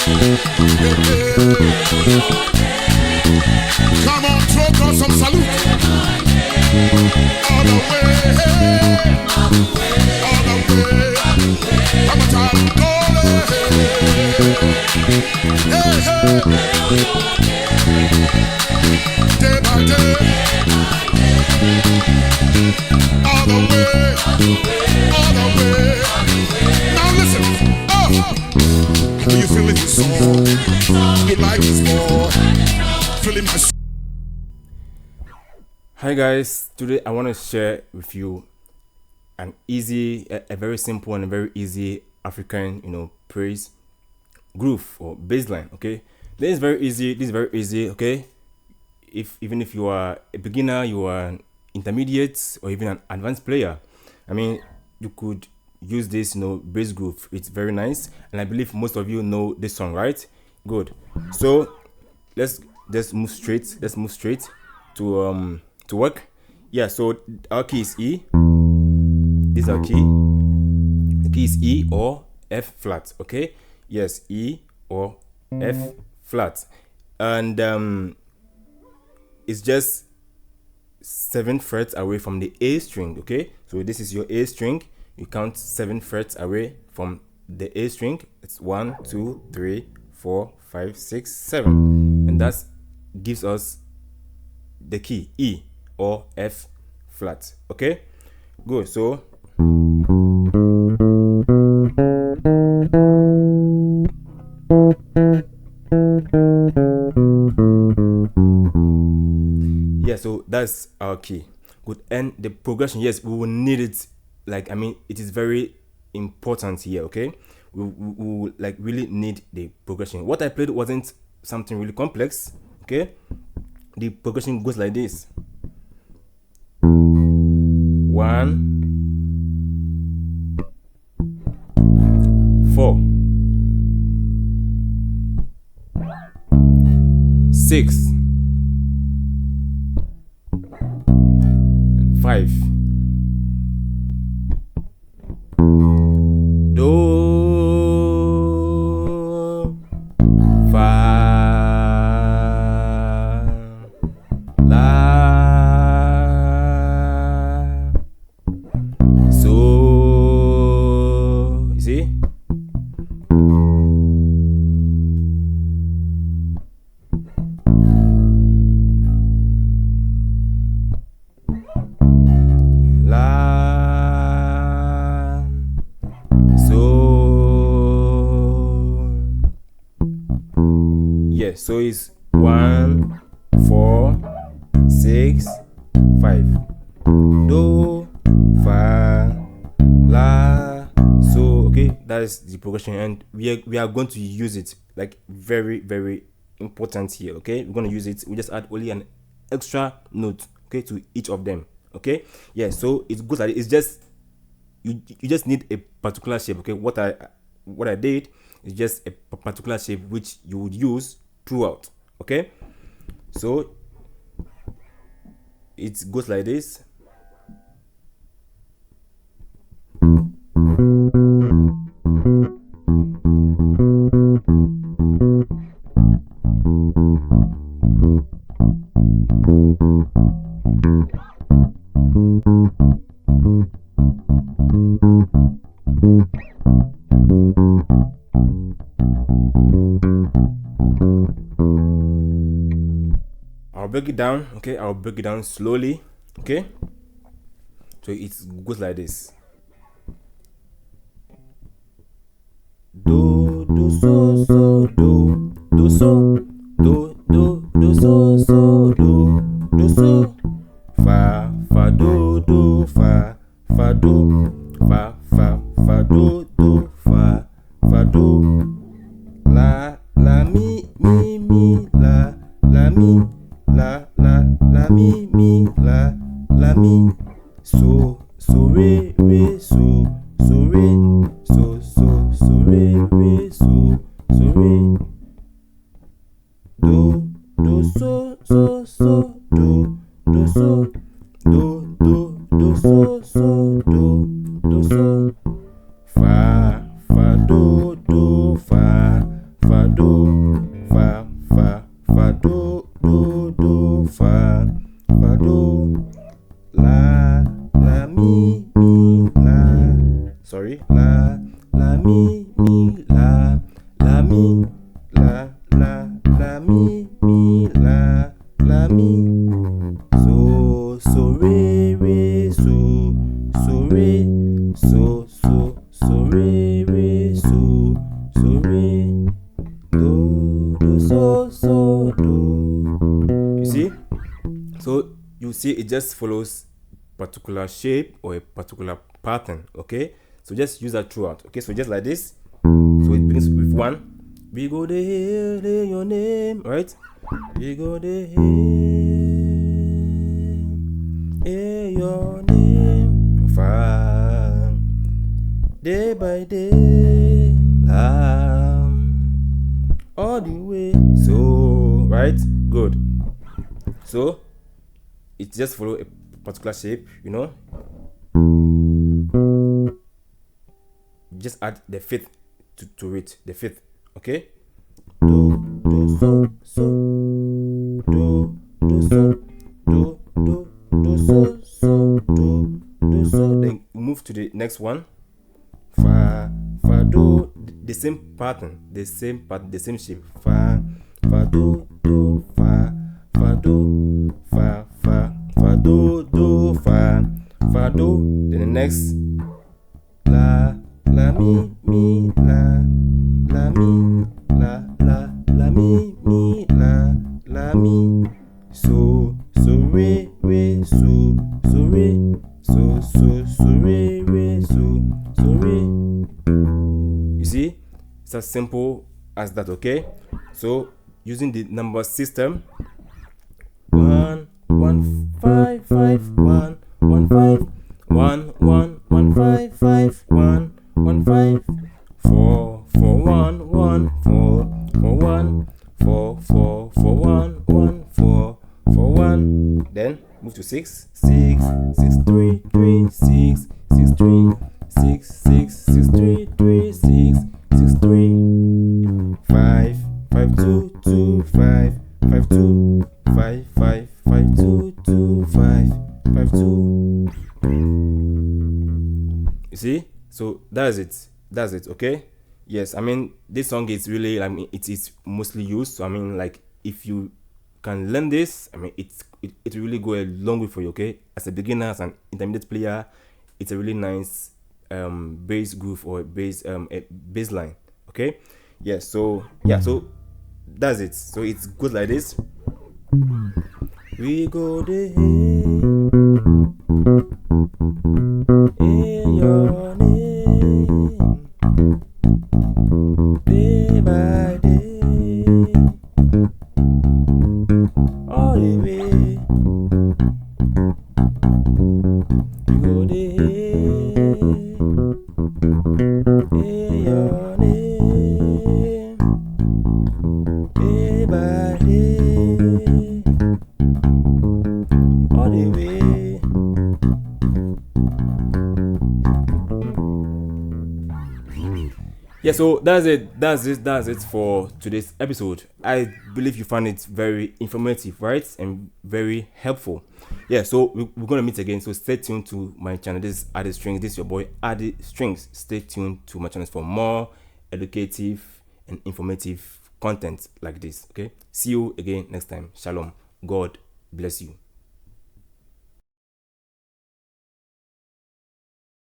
Come on, throw us some salute. All the way, all the way. Come on, time, hey, hey. Day by day, all the way, all the way. Now listen, do you feel it so? You like this more? Feeling my. Hi guys, today I want to share with you an easy, a very simple and a very easy African, praise groove or bassline. Okay, this is very easy. Okay, even if you are a beginner, you are an intermediate, or even an advanced player, I mean, you could use this, bass groove. It's very nice, and I believe most of you know this song, right? Good. So let's move straight. Let's move straight to work. Yeah. So our key is E. This is our key. The key is E or F flat. Okay. Yes, E or F flat, and it's just 7 frets away from the A string. Okay. So this is your A string. You count 7 frets away from the A string. It's 1, 2, 3, 4, 5, 6, 7, and that gives us the key E or F flat. Okay, good. So yeah, so that's our key. Good. And the progression, yes, we will need it. Like, I mean, it is very important here. Okay, we will like really need the progression. What I played wasn't something really complex. Okay, the progression goes like this: 1, 4, 6, and 5. Do, fa, la, so. You see? La, so. Yeah, so it's 1, 4, 6, 5. Do, fa, la, so. Okay, that is the progression, and we are going to use it like very important here. Okay, we're going to use it. We just add only an extra note, okay, to each of them. Okay, yeah, so it goes like it's just you just need a particular shape. Okay, what I did is just a particular shape which you would use throughout. Okay, so it goes like this. I'll break it down. Okay, I'll break it down slowly. Okay, so it goes like this: do so so do so do so so do so fa do fa do fa do fa do la mi la mi la mi la mi so re so re so re so re do so so do so do so so do so fa do fa do re, so, re, so, re, so, re, do, do. You see? So you see it just follows particular shape or a particular pattern, okay? So just use that throughout, okay? So just like this. So it begins with 1. We go there, hear your name, right? We go there, hear your name, far, day by day, all the way. So, right? Good. So it just follow a particular shape, you know. Just add the 5th to it, the 5th, okay? Do, so, do, so, do, so. Then move to the next one. Fa, do, the same pattern, the same shape. Fa, do, fa, do, fa, do, fa, do. Then the next, la, mi, la, mi, la, mi, la, mi, so, re, so, re, so, re, so, re. You see, it's as simple as that, okay? So using the number system, 1 1 5 5 1 1 5 1 1 1 5 5 1 1 5 4 4 1 1 4 4 1 4 4 4 1 1 4 4 1. Then move to 6 6 6 3 3 6 6 3 6 6 6 3 3 6 6 3 5 5 2 2 5 5 2 5 5 5 2 2 5 5 2. You see? So that's it, okay? Yes, I mean this song is really, I mean it is mostly used. So I mean, like, if you can learn this, I mean it really go a long way for you, okay? As a beginner, as an intermediate player, it's a really nice bass groove or bass bass line, okay? Yes, so yeah, so that's it. So it's good like this. We go there, hear your name, day by day, all the way. We go there, hear your name, day by day, all the way. Yeah, so that's it for today's episode. I believe you found it very informative, right, and very helpful. Yeah, so we're gonna meet again, so stay tuned to my channel. This is Adi Stringzz. This is your boy Adi Stringzz. Stay tuned to my channel for more educative and informative content like this. Okay, see you again next time. Shalom. God bless you.